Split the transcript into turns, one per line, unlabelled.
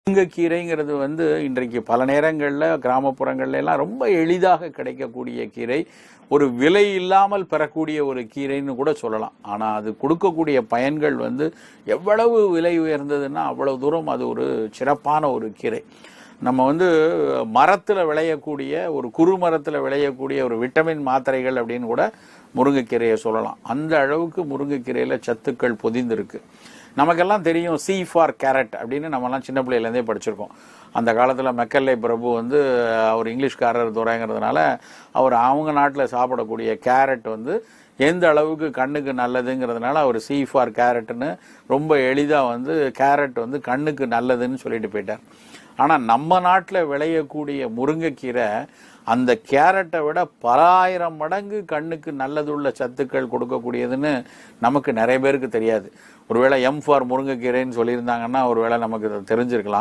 முருங்கைக்கீரைங்கிறது இன்றைக்கு பல நேரங்களில் கிராமப்புறங்கள்ல எல்லாம் ரொம்ப எளிதாக கிடைக்கக்கூடிய கீரை. ஒரு விலை இல்லாமல் பெறக்கூடிய ஒரு கீரைன்னு கூட சொல்லலாம். ஆனால் அது கொடுக்கக்கூடிய பயன்கள் எவ்வளவு விலை உயர்ந்ததுன்னா அவ்வளவு தூரம் அது ஒரு சிறப்பான ஒரு கீரை. நம்ம மரத்தில் விளையக்கூடிய ஒரு குறுமரத்தில் விளையக்கூடிய ஒரு விட்டமின் மாத்திரைகள் அப்படின்னு கூட முருங்கைக்கீரையை சொல்லலாம். அந்த அளவுக்கு முருங்கைக்கீரையில் சத்துக்கள் பொதிந்திருக்கு. நமக்கெல்லாம் தெரியும் சி ஃபார் கேரட் அப்படின்னு நம்மலாம் சின்ன பிள்ளையிலேருந்தே படிச்சிருக்கோம். அந்த காலத்தில் மெக்கல்லே பிரபு அவர் இங்கிலீஷ்காரர் துறைங்கிறதுனால அவங்க நாட்டில் சாப்பிடக்கூடிய கேரட் எந்த அளவுக்கு கண்ணுக்கு நல்லதுங்கிறதுனால அவர் சி ஃபார் கேரட்னு ரொம்ப எளிதாக கேரட் கண்ணுக்கு நல்லதுன்னு சொல்லிட்டு போயிட்டார். ஆனால் நம்ம நாட்டில் விளையக்கூடிய முருங்கைக்கீரை அந்த கேரட்டை விட பல ஆயிரம் மடங்கு கண்ணுக்கு நல்லதுள்ள சத்துக்கள் கொடுக்கக்கூடியதுன்னு நமக்கு நிறைய பேருக்கு தெரியாது. ஒருவேளை எம் ஃபார் முருங்கைக்கீரைன்னு சொல்லியிருந்தாங்கன்னா ஒருவேளை நமக்கு தெரிஞ்சிருக்கலாம்.